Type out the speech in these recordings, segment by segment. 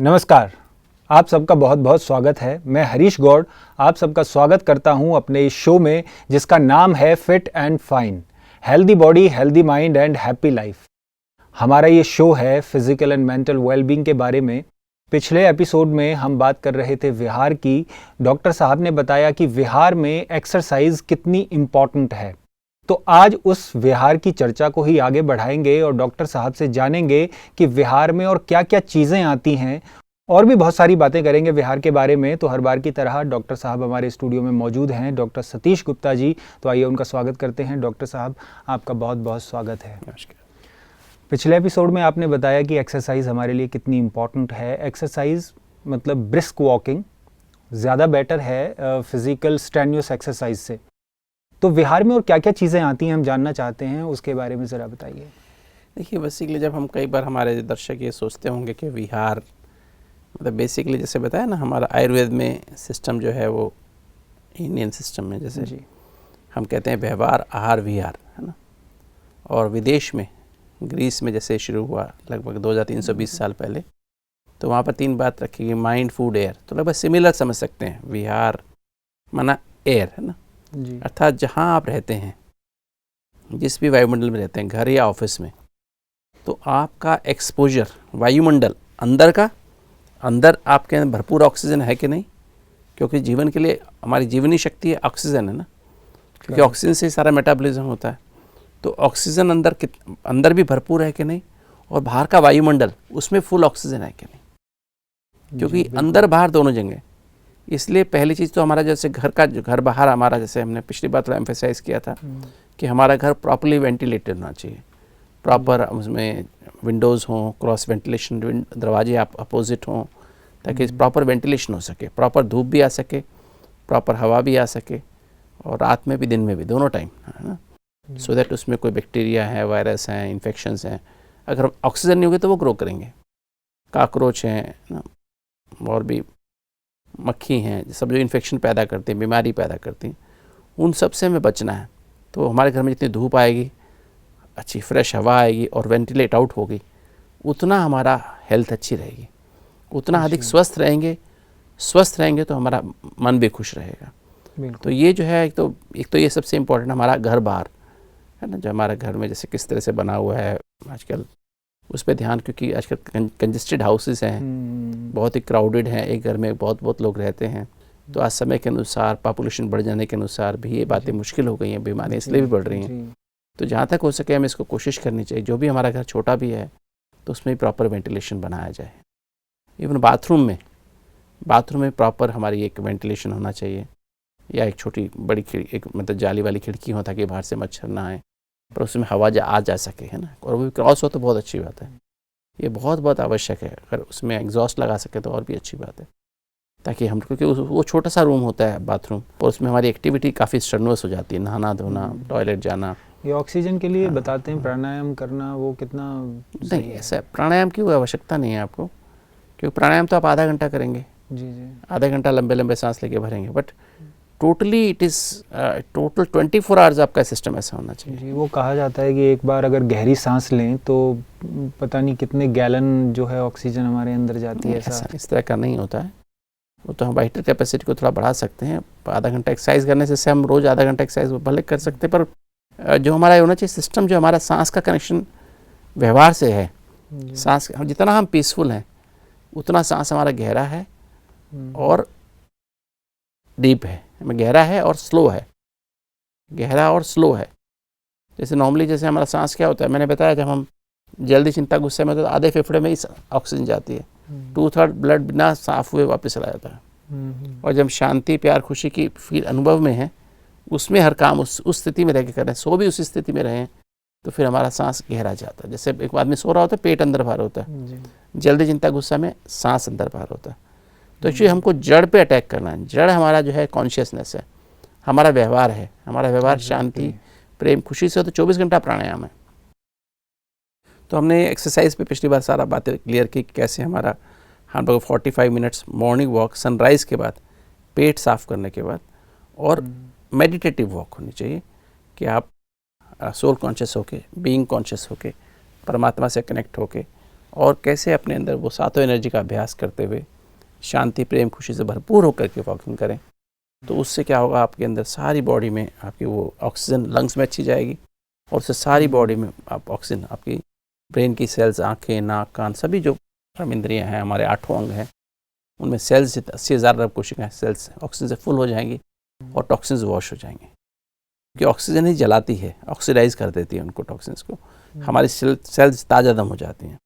नमस्कार, आप सबका बहुत बहुत स्वागत है। मैं हरीश गौड़ आप सबका स्वागत करता हूं अपने इस शो में जिसका नाम है fit and fine, healthy body, healthy mind and happy life. हमारा ये शो है फिजिकल एंड मेंटल वेलबींग के बारे में। पिछले एपिसोड में हम बात कर रहे थे विहार की। डॉक्टर साहब ने बताया कि विहार में एक्सरसाइज कितनी इम्पॉर्टेंट है। तो आज उस विहार की चर्चा को ही आगे बढ़ाएंगे और डॉक्टर साहब से जानेंगे कि विहार में और क्या क्या चीज़ें आती हैं, और भी बहुत सारी बातें करेंगे विहार के बारे में। तो हर बार की तरह डॉक्टर साहब हमारे स्टूडियो में मौजूद हैं, डॉक्टर सतीश गुप्ता जी। तो आइए उनका स्वागत करते हैं। डॉक्टर साहब, आपका बहुत बहुत स्वागत है। नमस्कार। पिछले एपिसोड में आपने बताया कि एक्सरसाइज हमारे लिए कितनी इम्पॉर्टेंट है। एक्सरसाइज मतलब ब्रिस्क वॉकिंग ज़्यादा बेटर है फिजिकल स्ट्रेन्यूअस एक्सरसाइज से। तो विहार में और क्या क्या चीज़ें आती हैं हम जानना चाहते हैं, उसके बारे में ज़रा बताइए। देखिए, बेसिकली जब हम कई बार हमारे दर्शक ये सोचते होंगे कि विहार मतलब बेसिकली जैसे बताया ना, हमारा आयुर्वेद में सिस्टम जो है वो इंडियन सिस्टम में जैसे जी, हम कहते हैं व्यवहार, आहार, विहार, है ना। और विदेश में ग्रीस में जैसे शुरू हुआ लगभग 2320 साल पहले, तो वहाँ पर 3 बात रखी गई, माइंड, फूड, एयर। तो लगभग सिमिलर समझ सकते हैं। विहार माना एयर, है ना, जी, अर्थात जहाँ आप रहते हैं, जिस भी वायुमंडल में रहते हैं, घर या ऑफिस में, तो आपका एक्सपोजर वायुमंडल अंदर आपके अंदर भरपूर ऑक्सीजन है कि नहीं, क्योंकि जीवन के लिए हमारी जीवनी शक्ति है ऑक्सीजन, है ना, क्योंकि ऑक्सीजन से सारा मेटाबॉलिज्म होता है। तो ऑक्सीजन अंदर भी भरपूर है कि नहीं, और बाहर का वायुमंडल उसमें फुल ऑक्सीजन है कि नहीं, क्योंकि अंदर बाहर दोनों जगह। इसलिए पहली चीज़ तो हमारा जैसे घर बाहर हमारा, जैसे हमने पिछली बार थोड़ा एम्फेसाइज किया था कि हमारा घर प्रॉपर्ली वेंटिलेटेड होना चाहिए। प्रॉपर उसमें विंडोज़ हों, क्रॉस वेंटिलेशन दरवाजे आप अपोजिट हों, ताकि प्रॉपर वेंटिलेशन हो सके, प्रॉपर धूप भी आ सके, प्रॉपर हवा भी आ सके, और रात में भी दिन में भी, दोनों टाइम, है ना। सो दैट उसमें कोई बैक्टीरिया है, वायरस हैं, इन्फेक्शंस हैं, अगर ऑक्सीजन नहीं होगी तो वो ग्रो करेंगे। काकरोच हैं ना, और भी मक्खी हैं, सब जो इन्फेक्शन पैदा करती हैं, बीमारी पैदा करती हैं, उन सब से हमें बचना है। तो हमारे घर में जितनी धूप आएगी, अच्छी फ्रेश हवा आएगी और वेंटिलेट आउट होगी, उतना हमारा हेल्थ अच्छी रहेगी, उतना अधिक स्वस्थ रहेंगे तो हमारा मन भी खुश रहेगा। तो ये जो है, एक तो ये सबसे इम्पोर्टेंट हमारा घर बाहर, है ना, जो हमारा घर में जैसे किस तरह से बना हुआ है आजकल, उस पर ध्यान, क्योंकि आजकल कंजेस्टेड हाउसेस हैं, बहुत ही क्राउडेड हैं, एक घर में बहुत लोग रहते हैं। तो आज समय के अनुसार, पॉपुलेशन बढ़ जाने के अनुसार भी ये बातें मुश्किल हो गई हैं, बीमारियाँ इसलिए भी बढ़ रही हैं। तो जहाँ तक हो सके हमें इसको कोशिश करनी चाहिए, जो भी हमारा घर छोटा भी है तो उसमें प्रॉपर वेंटिलेशन बनाया जाए। इवन बाथरूम में प्रॉपर हमारी एक वेंटिलेशन होना चाहिए, या एक छोटी बड़ी एक मतलब जाली वाली खिड़की हो, ताकि बाहर से मच्छर ना आए, पर उसमें हवा आ जा सके, है ना, और वो भी क्रॉस हो तो बहुत अच्छी बात है। ये बहुत आवश्यक है। अगर उसमें एग्जॉस्ट लगा सके तो और भी अच्छी बात है, ताकि हम, क्योंकि वो छोटा सा रूम होता है बाथरूम, और उसमें हमारी एक्टिविटी काफ़ी स्ट्रेनुअस हो जाती है, नहाना धोना, टॉयलेट जाना। ये ऑक्सीजन के लिए बताते हैं प्राणायाम करना, वो कितना नहीं, ऐसा प्राणायाम की कोई आवश्यकता नहीं है आपको, क्योंकि प्राणायाम तो आप आधा घंटा करेंगे, जी, आधा घंटा लंबे सांस लेके भरेंगे, but totally it is total 24 hours आपका सिस्टम ऐसा होना चाहिए। जी। वो कहा जाता है कि एक बार अगर गहरी सांस लें तो पता नहीं कितने गैलन जो है ऑक्सीजन हमारे अंदर जाती है। ऐसा इस तरह का नहीं होता है। वो तो हम वाइटल कैपेसिटी को थोड़ा बढ़ा सकते हैं आधा घंटा एक्सरसाइज करने से। हम रोज़ आधा घंटा एक्सरसाइज भले कर सकते हैं, पर जो हमारा होना चाहिए सिस्टम, जो हमारा सांस का कनेक्शन व्यवहार से है, सांस जितना हम पीसफुल हैं उतना सांस हमारा गहरा है और डीप है, गहरा है और स्लो है, गहरा और स्लो है। जैसे नॉर्मली जैसे हमारा सांस क्या होता है, मैंने बताया, जब हम जल्दी, चिंता, गुस्से में तो आधे फेफड़े में ही ऑक्सीजन जाती है, 2/3 ब्लड बिना साफ हुए वापस चला जाता है। और जब शांति, प्यार, खुशी की फील अनुभव में है, उसमें हर काम उस स्थिति में रह के कर रहे हैं, सो भी उस स्थिति में रहें, तो फिर हमारा सांस गहरा जाता है। जैसे एक आदमी सो रहा होता है, पेट अंदर बाहर होता है, जल्दी, चिंता, गुस्सा में सांस अंदर बाहर होता है। तो एक्चुअली हमको जड़ पे अटैक करना है। जड़ हमारा जो है कॉन्शियसनेस है, हमारा व्यवहार है, हमारा व्यवहार शांति, प्रेम, खुशी से हो तो 24 घंटा प्राणायाम है। तो हमने एक्सरसाइज पे पिछली बार सारा बातें क्लियर की, कैसे हमारा हम लोग 45 मिनट्स मॉर्निंग वॉक सनराइज़ के बाद, पेट साफ करने के बाद, और मेडिटेटिव वॉक होनी चाहिए, कि आप सोल कॉन्शियस होके, बीइंग कॉन्शियस होके, परमात्मा से कनेक्ट होके और कैसे अपने अंदर वो सातों एनर्जी का अभ्यास करते हुए शांति, प्रेम, खुशी से भरपूर होकर के वॉकिंग करें, तो उससे क्या होगा, आपके अंदर सारी बॉडी में आपकी वो ऑक्सीजन लंग्स में अच्छी जाएगी और उससे सारी बॉडी में आप ऑक्सीजन, आपकी ब्रेन की सेल्स, आँखें, नाक, कान, सभी जो कर्म इंद्रियाँ हैं, हमारे 8 अंग हैं, उनमें सेल्स 80,000 अरब कोशिकाएं सेल्स ऑक्सीजन से फुल हो जाएंगी और टॉक्सिन्स वॉश हो जाएंगे, क्योंकि ऑक्सीजन ही जलाती है, ऑक्सीडाइज कर देती है उनको, टॉक्सिन्स को। हमारी सेल्स ताज़ा दम हो जाती हैं,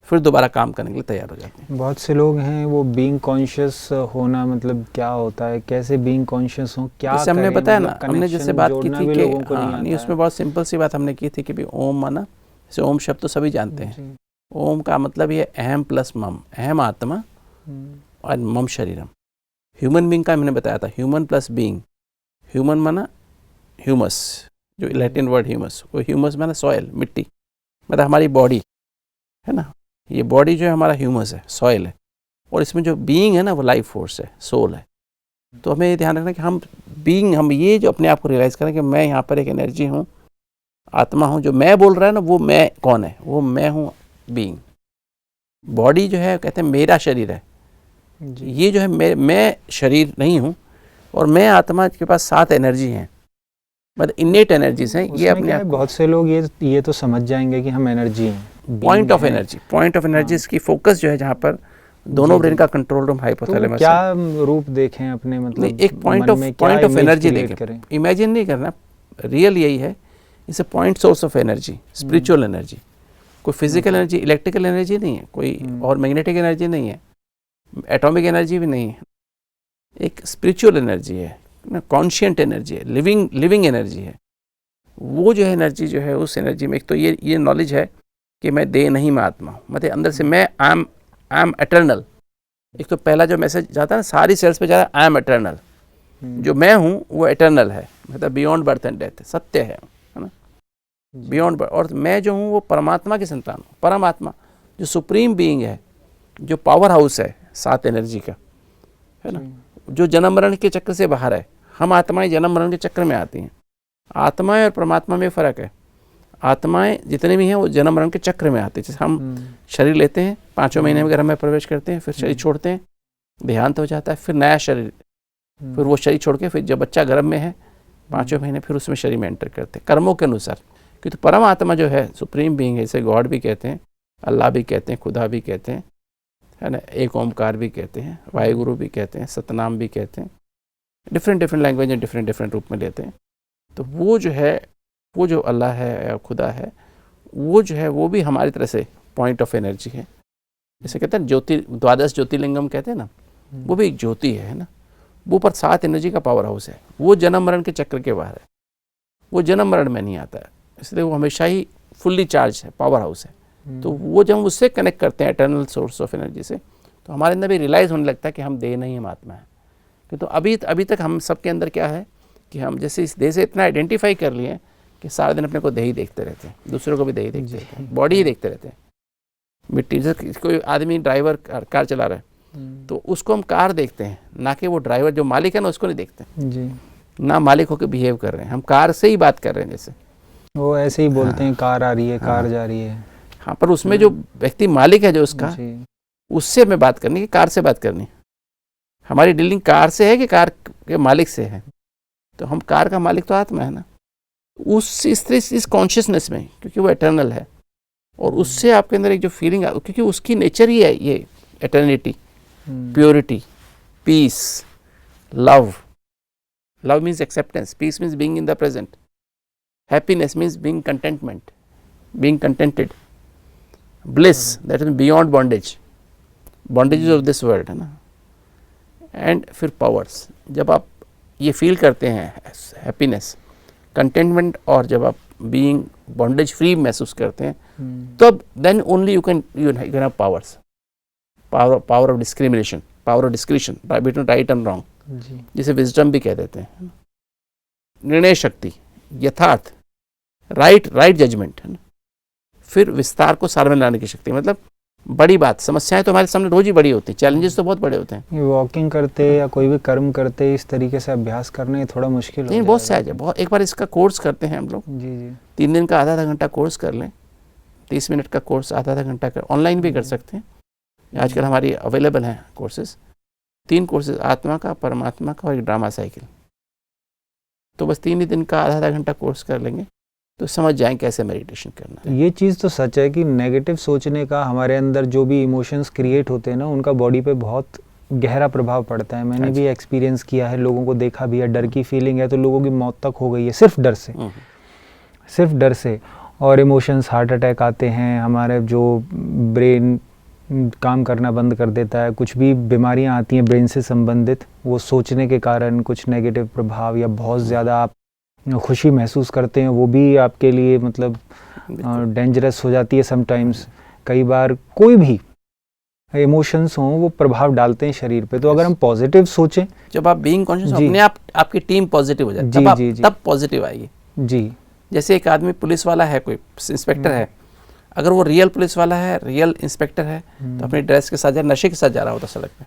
फिर दोबारा काम करने के लिए तैयार हो जाते हैं। बहुत से लोग हैं वो बीइंग कॉन्शियस होना मतलब क्या होता है, कैसे बीइंग कॉन्शियस हो, क्या जैसे हमने करें, बताया मतलब ना, हमने जैसे connection बात की जोड़ना थी भी कि लोगों को नहीं नहीं, आता उसमें बहुत सिंपल सी बात हमने की थी कि भी ओम माना, जैसे ओम शब्द तो सभी जानते हैं। जी। ओम का मतलब ये अहम प्लस मम, अहम आत्मा हम्म, और मम शरीरम। ह्यूमन बींग का मैंने बताया था, ह्यूमन प्लस बींग, ह्यूमन माना ह्यूमस, जो लैटिन वर्ड ह्यूमस, वो ह्यूमस माना सॉयल, मिट्टी, मतलब हमारी बॉडी है ना, ये बॉडी जो है हमारा ह्यूमस है, सॉयल है, और इसमें जो बीइंग है ना वो लाइफ फोर्स है, सोल है। तो हमें ये ध्यान रखना कि हम बीइंग, हम ये जो अपने आप को रियलाइज़ करें कि मैं यहाँ पर एक एनर्जी हूँ, आत्मा हूँ, जो मैं बोल रहा है ना वो मैं कौन है, वो मैं हूँ बीइंग। बॉडी जो है कहते हैं मेरा शरीर है, जी। ये जो है मैं शरीर नहीं हूँ, और मैं आत्मा के पास 7 एनर्जी हैं, मतलब इनेट एनर्जीज हैं, ये उसमें अपने क्या आप है, बहुत से लोग ये तो समझ जाएंगे कि हम एनर्जी हैं, पॉइंट being ऑफ हैं। एनर्जी, पॉइंट ऑफ एनर्जी की फोकस जो है, जहाँ पर दोनों जी, ब्रेन जी। का कंट्रोल रूम तो हाइपोथैलेमस क्या है। रूप देखें अपने, नहीं, मतलब एक पॉइंट मन ऑफ में क्या इमेज एनर्जी क्रिएट देखें, करें? इमेजिन नहीं करना, रियल यही है, it's a point source of energy, spiritual energy, कोई फिजिकल एनर्जी, इलेक्ट्रिकल एनर्जी नहीं है, कोई और मैग्नेटिक एनर्जी नहीं है, एटॉमिक एनर्जी भी नहीं है, एक स्पिरिचुअल एनर्जी है, कॉन्शियंट एनर्जी है, लिविंग एनर्जी है। वो जो है एनर्जी जो है, उस एनर्जी में एक तो ये नॉलेज है कि मैं देह नहीं, मैं आत्मा हूँ, मतलब अंदर से मैं आई एम एटर्नल। एक तो पहला जो मैसेज जाता है ना सारी सेल्स पे जाता है, आई एम एटर्नल, जो मैं हूँ वो एटर्नल है, मतलब बियॉन्ड बर्थ एंड डेथ, सत्य है ना, बियॉन्ड बर्थ। और मैं जो हूँ वो परमात्मा की संतान हूँ, परमात्मा जो सुप्रीम बीइंग है, जो पावर हाउस है 7 एनर्जी का, है ना, जो जन्म मरण के चक्र से बाहर है। हम आत्माएं जन्म मरण के चक्र में आती हैं, आत्माएं और परमात्मा में फ़र्क है। आत्माएं जितने भी हैं वो जन्म मरण के चक्र में आती हैं। जैसे हम शरीर लेते हैं, 5वें महीने में गर्भ में प्रवेश करते हैं, फिर शरीर छोड़ते हैं, देहांत हो जाता है, फिर नया शरीर, फिर वो शरीर छोड़ के फिर जब बच्चा गर्भ में है 5वें महीने, फिर उसमें शरीर में एंटर करते हैं कर्मों के अनुसार। क्योंकि परम आत्मा जो है, सुप्रीम बीइंग है, इसे गॉड भी कहते हैं, अल्लाह भी कहते हैं, खुदा भी कहते हैं, है ना, एक ओमकार भी कहते हैं, वाहिगुरु भी कहते हैं, सतनाम भी कहते हैं, डिफरेंट लैंग्वेज में डिफरेंट रूप में लेते हैं। तो वो जो है, वो जो अल्लाह है या खुदा है, वो जो है वो भी हमारी तरह से पॉइंट ऑफ एनर्जी है। जैसे कहते हैं द्वादश ज्योतिर्लिंगम कहते हैं ना, वो भी एक ज्योति है ना, वो पर 7 एनर्जी का पावर हाउस है। वो जन्म मरण के चक्र के बाहर है, वो जन्म मरण में नहीं आता है, इसलिए वो हमेशा ही फुल्ली चार्ज है, पावर हाउस है। तो वो जब हम उससे कनेक्ट करते हैं एटर्नल सोर्स ऑफ एनर्जी से, तो हमारे अंदर भी रियलाइज़ होने लगता है कि हम देह नहीं, हम आत्मा है। कि तो अभी तक हम सबके अंदर क्या है कि हम जैसे इस देह से इतना आइडेंटिफाई कर लिए कि सारा दिन अपने को देह ही देखते रहते हैं, दूसरों को भी देह ही देखते रहते हैं, बॉडी ही देखते रहते हैं। मिट्टी, जैसे कोई आदमी ड्राइवर कार चला रहा है तो उसको हम कार देखते हैं, ना कि वो ड्राइवर जो मालिक है ना उसको नहीं देखते जी। ना मालिक होकर बिहेव कर रहे हैं, हम कार से ही बात कर रहे हैं। जैसे वो ऐसे ही बोलते हैं, कार आ रही है, कार जा रही है। हाँ, पर उसमें जो व्यक्ति मालिक है जो उसका, जी। उससे हमें बात करनी है, कार से बात करनी। हमारी डीलिंग कार से है कि कार के मालिक से है? तो हम कार का मालिक तो आत्मा है ना, इस कॉन्शियसनेस में, क्योंकि वो एटर्नल है, और उससे आपके अंदर एक जो फीलिंग, क्योंकि उसकी नेचर ही है ये eternity, purity, peace, love means acceptance, peace means being in the present, happiness means being contentment, being contented, bliss that is beyond bondage of this world, है ना। एंड फिर पावर्स, जब आप ये फील करते हैं हैप्पीनेस, कंटेंटमेंट, और जब आप बीइंग बॉन्डेज फ्री महसूस करते हैं, तब then only you can have powers, power of discrimination, power of discretion between right and wrong, जिसे विजडम भी कह देते हैं, निर्णय शक्ति, यथार्थ, राइट जजमेंट, है ना। फिर विस्तार को सार में लाने की शक्ति, मतलब बड़ी बात, समस्याएं तो हमारे सामने रोज ही बड़ी होती हैं, चैलेंजेस तो बहुत बड़े होते हैं। वॉकिंग करते या कोई भी कर्म करते इस तरीके से अभ्यास करना ये थोड़ा मुश्किल नहीं, बहुत सहज है, बहुत। एक बार इसका कोर्स करते हैं हम लोग, जी 3 दिन का आधा घंटा कोर्स कर लें, 30 मिनट का कोर्स आधा घंटा का ऑनलाइन भी कर सकते हैं। आजकल हमारी अवेलेबल हैं कोर्सेज, 3 कोर्सेज, आत्मा का, परमात्मा का और एक ड्रामा साइकिल। तो बस 3 ही दिन का आधा घंटा कोर्स कर लेंगे तो समझ जाएं कैसे मेडिटेशन करना है। ये चीज़ तो सच है कि नेगेटिव सोचने का हमारे अंदर जो भी इमोशंस क्रिएट होते हैं ना, उनका बॉडी पे बहुत गहरा प्रभाव पड़ता है। मैंने भी एक्सपीरियंस किया है, लोगों को देखा भी है। डर की फीलिंग है तो लोगों की मौत तक हो गई है सिर्फ डर से, सिर्फ डर से। और इमोशंस, हार्ट अटैक आते हैं, हमारे जो ब्रेन काम करना बंद कर देता है, कुछ भी बीमारियां आती हैं ब्रेन से संबंधित, वो सोचने के कारण कुछ नेगेटिव प्रभाव, या बहुत ज़्यादा आप खुशी महसूस करते हैं वो भी आपके लिए मतलब डेंजरस हो जाती है समटाइम्स। कई बार कोई भी इमोशंस हों वो प्रभाव डालते हैं शरीर पे। तो अगर हम पॉजिटिव सोचें, जब आप बीइंग कॉन्शियस अपने आप, आपकी टीम पॉजिटिव हो जाती है, तब पॉजिटिव आएगी जी। जैसे एक आदमी पुलिस वाला है, कोई इंस्पेक्टर है, अगर वो रियल पुलिस वाला है, रियल इंस्पेक्टर है, तो अपनी ड्रेस के साथ, नशे के साथ जा रहा होता सड़क पे,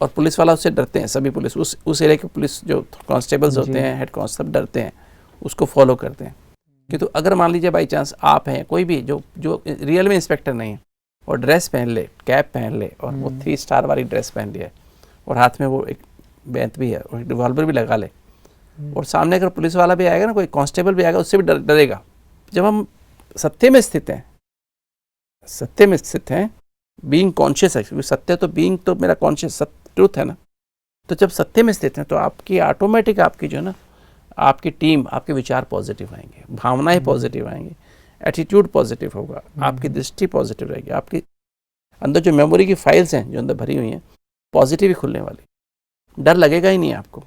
और पुलिस वाला उससे डरते हैं, सभी पुलिस, उस एरिया के पुलिस जो कांस्टेबल्स होते हैं, हेड कांस्टेबल, डरते हैं, उसको फॉलो करते हैं। कि तो अगर मान लीजिए बाई चांस आप हैं, कोई भी जो रियल में इंस्पेक्टर नहीं है, और ड्रेस पहन ले, कैप पहन ले, और वो 3 स्टार वाली ड्रेस पहन लिया है, और हाथ में वो एक बैंत भी है, और रिवॉल्वर भी लगा ले, और सामने अगर पुलिस वाला भी आएगा ना, कोई कांस्टेबल भी आएगा, उससे भी डरेगा। जब हम सत्य में स्थित हैं, सत्य में स्थित हैं, बीइंग कॉन्शियस है, क्योंकि सत्य तो बीइंग तो मेरा कॉन्शियस ट्रूथ है ना, तो जब सत्य में स्थित हैं तो आपकी ऑटोमेटिक, आपकी जो ना, आपकी टीम, आपके विचार पॉजिटिव आएंगे, भावनाएं पॉजिटिव आएंगी, एटीट्यूड पॉजिटिव होगा, आपकी दृष्टि पॉजिटिव रहेगी, आपकी अंदर जो मेमोरी की फाइल्स हैं जो अंदर भरी हुई हैं पॉजिटिव ही खुलने वाली, डर लगेगा ही नहीं आपको।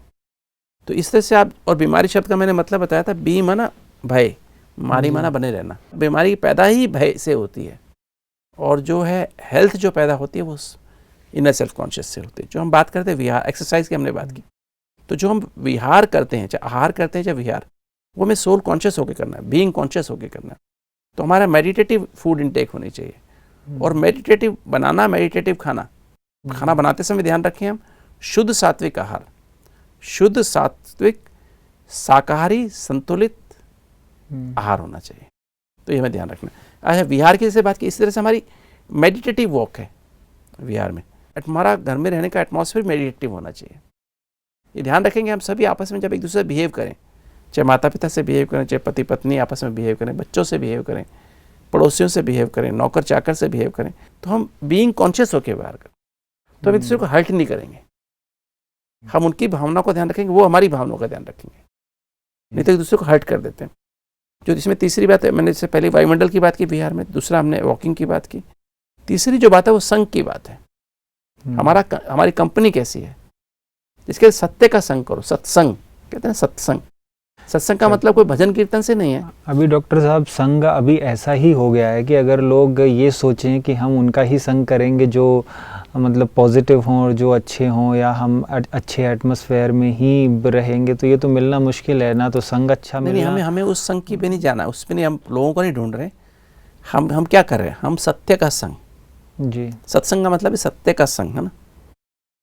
तो इस तरह से आप, और बीमारी शब्द का मैंने मतलब बताया था, बी माना भय, मारी माना बने रहना। बीमारी पैदा ही भय से होती है, और जो है हेल्थ जो पैदा होती है वो इनर सेल्फ कॉन्शियस से होती है। जो हम बात करते हैं विहार, एक्सरसाइज की हमने बात की, तो जो हम विहार करते हैं, चाहे आहार करते हैं चाहे विहार, वो हमें सोल कॉन्शियस होकर करना है, बीइंग कॉन्शियस होकर करना है। तो हमारा मेडिटेटिव फूड इंटेक होनी चाहिए, और मेडिटेटिव बनाना, मेडिटेटिव खाना, खाना बनाते समय ध्यान रखें हम शुद्ध सात्विक आहार, शुद्ध सात्विक शाकाहारी संतुलित आहार होना चाहिए। तो ये हमें ध्यान रखना। अच्छा, विहार की जैसे बात की, इस तरह से हमारी मेडिटेटिव वॉक है विहार में। हमारा घर में रहने का एटमॉस्फेयर मेडिटेटिव होना चाहिए। ये ध्यान रखेंगे हम सभी आपस में, जब एक दूसरे से बिहेव करें, चाहे माता पिता से बिहेव करें, चाहे पति पत्नी आपस में बिहेव करें, बच्चों से बिहेव करें, पड़ोसियों से बिहेव करें, नौकर चाकर से बिहेव करें, तो हम बीइंग कॉन्शियस होकर व्यवहार करें, तो हम एक दूसरे को हर्ट नहीं करेंगे। हम उनकी भावनाओं का ध्यान रखेंगे, वो हमारी भावनाओं का ध्यान रखेंगे, नहीं तो एक दूसरे को हर्ट कर देते हैं। जो इसमें तीसरी बात है, मैंने इससे पहले वायुमंडल की बात की बिहार में, दूसरा हमने वॉकिंग की बात की, तीसरी जो बात है वो संग की बात है। हमारी कंपनी कैसी है, इसके सत्य का संग करो। सत्संग कहते हैं, सत्संग, सत्संग का मतलब कोई भजन कीर्तन से नहीं है। अभी डॉक्टर साहब, संग अभी ऐसा ही हो गया है कि अगर लोग ये सोचें कि हम उनका ही संग करेंगे जो मतलब पॉजिटिव हों और जो अच्छे हों, या हम अच्छे एटमॉस्फेयर में ही रहेंगे, तो ये तो मिलना मुश्किल है ना। तो संग अच्छा मिलना, नहीं, हमें उस संग की पे नहीं जाना, उस पे नहीं, हम लोगों को नहीं ढूंढ रहे। हम क्या कर रहे हैं, हम सत्य का संग जी। सत्संग का मतलब है सत्य का संग, है ना।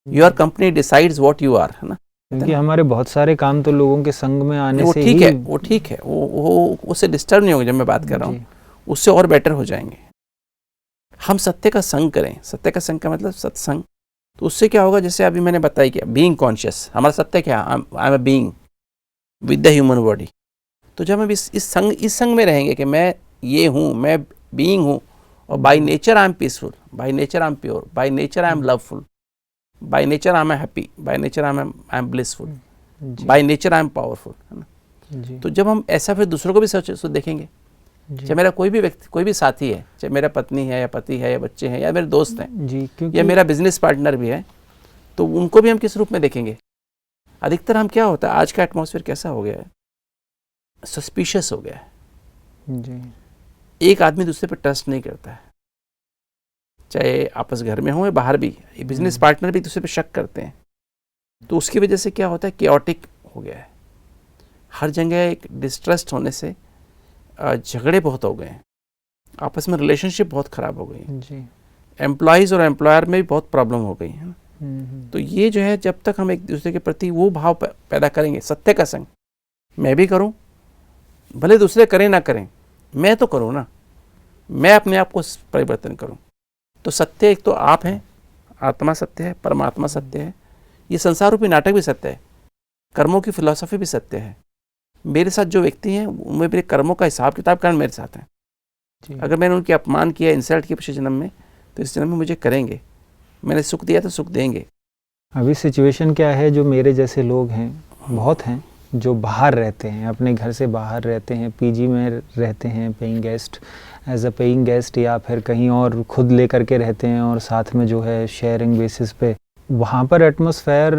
Your company decides what you are, है ना। क्योंकि हमारे बहुत सारे काम तो लोगों के संग में आने से ठीक है, वो ठीक है, वो उससे डिस्टर्ब नहीं होंगे। जब मैं बात कर रहा हूँ उससे और बेटर हो जाएंगे। हम सत्य का संग करें। सत्य का संग का मतलब सत्संग। तो उससे क्या होगा, जैसे अभी मैंने बताया कि बीइंग कॉन्शियस, हमारा सत्य क्या, I am a being with the human body. तो जब हम इस संग में रहेंगे कि मैं ये हूँ, मैं बीइंग हूँ, और by nature I am peaceful, by nature I am pure, by nature I am loveful, by nature I am happy, by nature I am blissful, by nature I am powerful, है ना। तो जब हम ऐसा फिर दूसरों को भी सोच देखेंगे, चाहे मेरा कोई भी व्यक्ति, कोई भी साथी है, चाहे मेरा पत्नी है या पति है या बच्चे हैं या मेरे दोस्त हैं जी, या मेरा बिजनेस पार्टनर भी है, तो उनको भी हम किस रूप में देखेंगे। अधिकतर हम क्या होता है, आज का एटमॉस्फेयर कैसा हो गया है, सस्पिशियस हो गया है जी। एक आदमी दूसरे पर ट्रस्ट नहीं करता है, चाहे आपस घर में हो या बाहर भी। बिजनेस पार्टनर भी दूसरे पर शक करते हैं। तो उसकी वजह से क्या होता है, केओटिक हो गया है। हर जगह एक डिस्ट्रस्ट होने से झगड़े बहुत हो गए हैं, आपस में रिलेशनशिप बहुत ख़राब हो गई है, एम्प्लॉयज़ और एम्प्लॉयर में भी बहुत प्रॉब्लम हो गई है ना। तो ये जो है, जब तक हम एक दूसरे के प्रति वो भाव पैदा करेंगे, सत्य का संग, मैं भी करूं, भले दूसरे करें ना करें, मैं तो करूं ना, मैं अपने आप को परिवर्तन करूं। तो सत्य एक तो आप हैं, आत्मा सत्य है, परमात्मा सत्य है, ये संसार रूपी नाटक भी सत्य है, कर्मों की फिलॉसफी भी सत्य है। मेरे साथ जो व्यक्ति हैं उनमें मेरे कर्मों का हिसाब किताब करना मेरे साथ है। अगर मैंने उनके अपमान किया, इंसल्ट किया पिछले जन्म में, तो इस जन्म में मुझे करेंगे। मैंने सुख दिया तो सुख देंगे। अभी सिचुएशन क्या है, जो मेरे जैसे लोग हैं बहुत हैं, जो बाहर रहते हैं, अपने घर से बाहर रहते हैं, पीजी में रहते हैं, paying guest, as a paying guest, या फिर कहीं और खुद ले करके रहते हैं और साथ में जो है शेयरिंग बेसिस पे। वहाँ पर एटमॉस्फेयर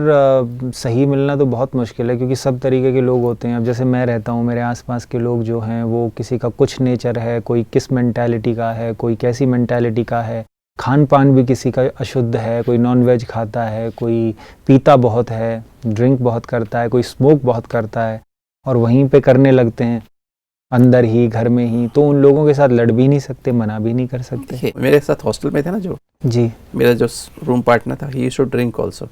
सही मिलना तो बहुत मुश्किल है, क्योंकि सब तरीके के लोग होते हैं। अब जैसे मैं रहता हूँ, मेरे आसपास के लोग जो हैं वो किसी का कुछ नेचर है, कोई किस मेंटालिटी का है, कोई कैसी मेंटालिटी का है, खान पान भी किसी का अशुद्ध है, कोई नॉन वेज खाता है, कोई पीता बहुत है, ड्रिंक बहुत करता है, कोई स्मोक बहुत करता है, और वहीं पे करने लगते हैं अंदर ही, घर में ही। तो उन लोगों के साथ लड़ भी नहीं सकते, मना भी नहीं कर सकते। मेरे साथ हॉस्टल में थे ना जो जी, मेरा जो रूम पार्टनर था, he used to drink also,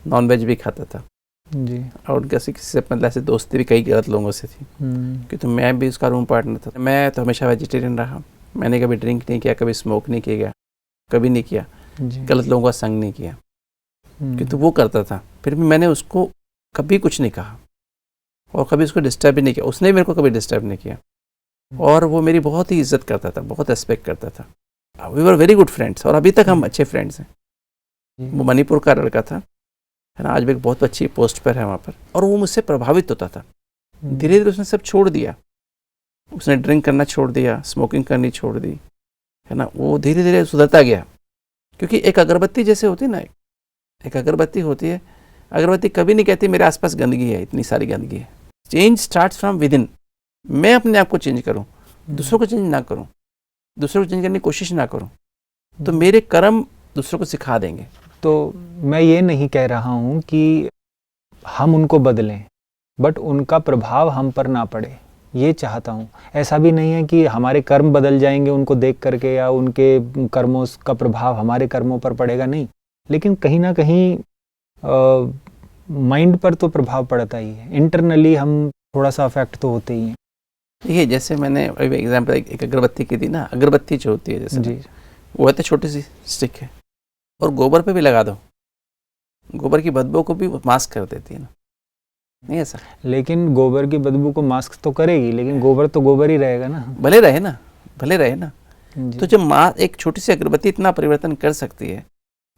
non veg भी खाता था जी, और किसी से मतलब ऐसे दोस्ती भी कई गलत लोगों से थी, क्योंकि मैं भी उसका रूम पार्टनर था। मैं तो हमेशा वेजिटेरियन रहा, मैंने कभी ड्रिंक नहीं किया, कभी स्मोक नहीं किया, कभी नहीं किया, जी, गलत लोगों का संग नहीं किया, क्योंकि वो करता था। फिर भी मैंने उसको कभी कुछ नहीं कहा और कभी उसको डिस्टर्ब भी नहीं किया, उसने मेरे को कभी डिस्टर्ब नहीं किया, और वो मेरी बहुत ही इज्जत करता था, बहुत रिस्पेक्ट करता था। We were very good friends, और अभी तक हम अच्छे फ्रेंड्स हैं। वो मणिपुर का लड़का था, है ना, आज भी एक बहुत अच्छी पोस्ट पर है वहाँ पर, और वो मुझसे प्रभावित होता था। धीरे धीरे उसने सब छोड़ दिया, उसने ड्रिंक करना छोड़ दिया, स्मोकिंग करनी छोड़ दी, है ना, वो धीरे धीरे सुधरता गया। क्योंकि एक अगरबत्ती जैसे होती है ना, एक अगरबत्ती होती है, अगरबत्ती कभी नहीं कहती मेरे आसपास गंदगी है, इतनी सारी गंदगी है। Change starts from with in. मैं अपने आप को चेंज करूं, दूसरों को चेंज ना करूं, दूसरों को चेंज करने की कोशिश ना करूं, तो मेरे कर्म दूसरों को सिखा देंगे। तो मैं ये नहीं कह रहा हूँ कि हम उनको बदलें, बट उनका प्रभाव हम पर ना पड़े, ये चाहता हूँ। ऐसा भी नहीं है कि हमारे कर्म बदल जाएंगे उनको देख करके, या उनके कर्मों का प्रभाव हमारे कर्मों पर पड़ेगा, नहीं। लेकिन कहीं ना कहीं माइंड पर तो प्रभाव पड़ता ही है, इंटरनली हम थोड़ा सा अफेक्ट तो होते ही हैं। देखिए, जैसे मैंने अभी एग्जाम्पल एक अगरबत्ती की दी ना, अगरबत्ती जो होती है जैसे जी, वो है तो छोटी सी स्टिक है, और गोबर पे भी लगा दो, गोबर की बदबू को भी मास्क कर देती है ना, नहीं ऐसा? लेकिन गोबर की बदबू को मास्क तो करेगी, लेकिन गोबर तो गोबर ही रहेगा ना। भले रहे ना, भले रहे ना। जी, तो जब एक छोटी सी अगरबत्ती इतना परिवर्तन कर सकती है,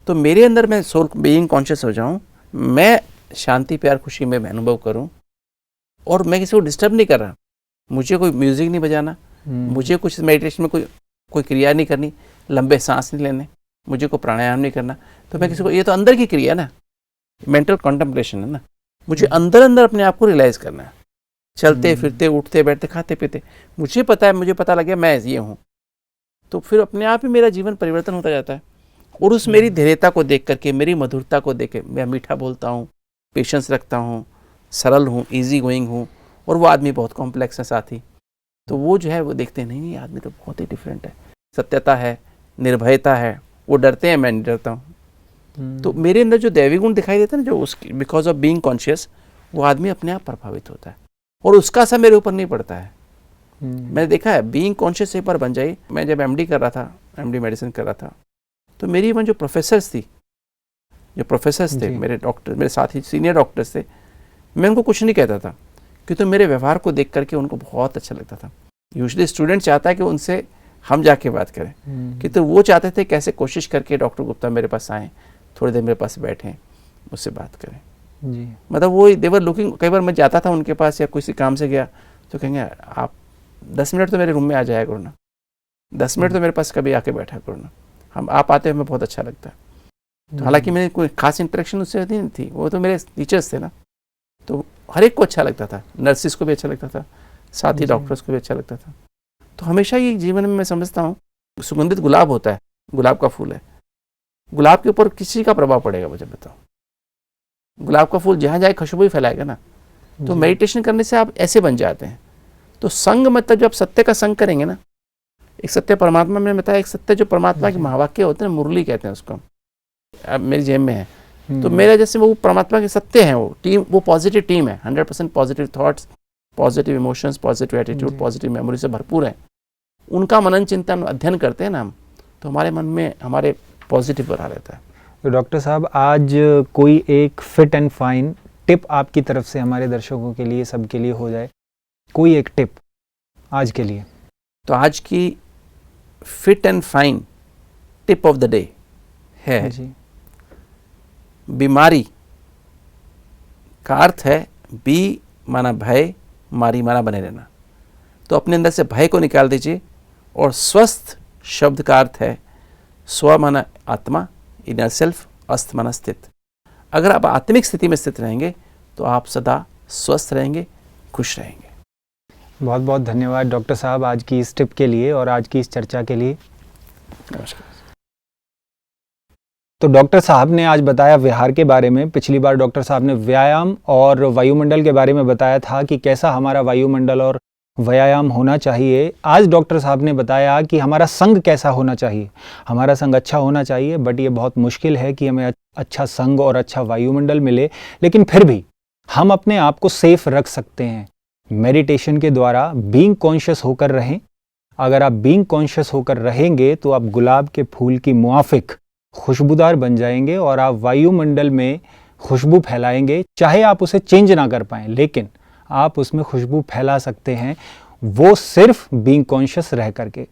तो मेरे अंदर मैं सोल बीइंग कॉन्शियस हो जाऊं, मैं शांति प्यार खुशी में अनुभव करूं, और मैं किसी को डिस्टर्ब नहीं कर रहा। मुझे कोई म्यूजिक नहीं बजाना, मुझे कुछ मेडिटेशन में कोई क्रिया नहीं करनी, लंबे सांस नहीं लेने, मुझे कोई प्राणायाम नहीं करना। तो मैं किसी को, ये तो अंदर की क्रिया ना, मेंटल कॉन्टेम्पलेशन है ना, मुझे अंदर अंदर अपने आप को रियलाइज करना है। चलते फिरते, उठते बैठते, खाते पीते, मुझे पता है, मुझे पता लग गया मैं ये हूँ, तो फिर अपने आप ही मेरा जीवन परिवर्तन होता जाता है। और उस मेरी धैर्यता को देख करके, मेरी मधुरता को देख के, मैं मीठा बोलता हूँ, पेशेंस रखता हूँ, सरल हूँ, ईजी गोइंग हूँ, और वो आदमी बहुत कॉम्प्लेक्स है साथ ही, तो वो जो है वो देखते हैं, नहीं आदमी तो बहुत ही डिफरेंट है, सत्यता है, निर्भयता है, वो डरते हैं, मैं नहीं डरता हूँ। तो मेरे अंदर जो दैवी गुण दिखाई देता है ना, जो उसकी बिकॉज ऑफ बीइंग कॉन्शियस, वो आदमी अपने आप प्रभावित होता है, और उसका असर मेरे ऊपर नहीं पड़ता है। मैंने देखा है, बीइंग कॉन्शियस एक बार बन जाए। मैं जब एमडी कर रहा था, एमडी मेडिसिन कर रहा था, तो मेरी इवन जो प्रोफेसर्स थे, मेरे डॉक्टर, मेरे साथी सीनियर डॉक्टर्स थे, मैं उनको कुछ नहीं कहता था, कि तो मेरे व्यवहार को देख करके उनको बहुत अच्छा लगता था। यूजुअली स्टूडेंट चाहता है कि उनसे हम जाके बात करें, कि तो वो चाहते थे कैसे कोशिश करके डॉक्टर गुप्ता मेरे पास आएँ, थोड़ी देर मेरे पास बैठें, मुझसे बात करें। जी, मतलब वो देवर लुकिंग। कई बार मैं जाता था उनके पास या किसी काम से गया, तो कहेंगे आप 10 मिनट तो मेरे रूम में आ जाया करो ना, 10 मिनट तो मेरे पास कभी आके बैठा करो ना, हम आप आते हैं, हमें बहुत अच्छा लगता है। तो हालांकि मैंने कोई खास इंटरेक्शन उससे नहीं थी, वो तो मेरे टीचर्स थे ना, तो हर एक को अच्छा लगता था, नर्सिस को भी अच्छा लगता था, साथ ही डॉक्टर्स को भी अच्छा लगता था। तो हमेशा ये जीवन में मैं समझता हूँ, सुगंधित गुलाब होता है, गुलाब का फूल है, गुलाब के ऊपर किसी का प्रभाव पड़ेगा मुझे बताओ? गुलाब का फूल जहाँ जाए खुशबू ही फैलाएगा ना। तो मेडिटेशन करने से आप ऐसे बन जाते हैं। तो संग मतलब जब सत्य का संग करेंगे ना, एक सत्य परमात्मा में बताया, एक सत्य जो परमात्मा के महावाक्य होते हैं, मुरली कहते हैं उसको, अब मेरी जेब में है, तो मेरा जैसे वो परमात्मा के सत्य हैं, वो टीम, वो पॉजिटिव टीम है, 100% positive thoughts, positive emotions, positive attitude, positive memory से भरपूर है। उनका मनन चिंतन अध्ययन करते हैं ना हम, तो हमारे मन में हमारे पॉजिटिव बना रहता है। तो डॉक्टर साहब, आज कोई एक फिट एंड फाइन टिप आपकी तरफ से हमारे दर्शकों के लिए, सबके लिए हो जाए, कोई एक टिप आज के लिए। तो आज की fit and fine tip of the day है जी। बीमारी का अर्थ है बी माना भय, मारी माना बने रहना। तो अपने अंदर से भय को निकाल दीजिए। और स्वस्थ शब्द का अर्थ है स्व माना आत्मा, इनर सेल्फ, अस्त माना स्थित। अगर आप आत्मिक स्थिति में स्थित रहेंगे तो आप सदा स्वस्थ रहेंगे, खुश रहेंगे। बहुत बहुत धन्यवाद डॉक्टर साहब आज की इस टिप के लिए और आज की इस चर्चा के लिए। नमस्कार। तो डॉक्टर साहब ने आज बताया विहार के बारे में। पिछली बार डॉक्टर साहब ने व्यायाम और वायुमंडल के बारे में बताया था कि कैसा हमारा वायुमंडल और व्यायाम होना चाहिए। आज डॉक्टर साहब ने बताया कि हमारा संग कैसा होना चाहिए। हमारा संग अच्छा होना चाहिए, बट ये बहुत मुश्किल है कि हमें अच्छा संग और अच्छा वायुमंडल मिले, लेकिन फिर भी हम अपने आप को सेफ रख सकते हैं मेडिटेशन के द्वारा। बीइंग कॉन्शियस होकर रहें। अगर आप बीइंग कॉन्शियस होकर रहेंगे तो आप गुलाब के फूल की मुआफिक खुशबूदार बन जाएंगे और आप वायुमंडल में खुशबू फैलाएंगे। चाहे आप उसे चेंज ना कर पाएं, लेकिन आप उसमें खुशबू फैला सकते हैं, वो सिर्फ बीइंग कॉन्शियस रह करके।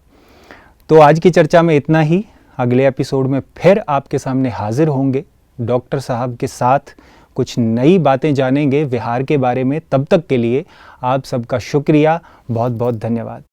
तो आज की चर्चा में इतना ही। अगले एपिसोड में फिर आपके सामने हाजिर होंगे डॉक्टर साहब के साथ। कुछ नई बातें जानेंगे विहार के बारे में। तब तक के लिए आप सबका शुक्रिया, बहुत बहुत धन्यवाद।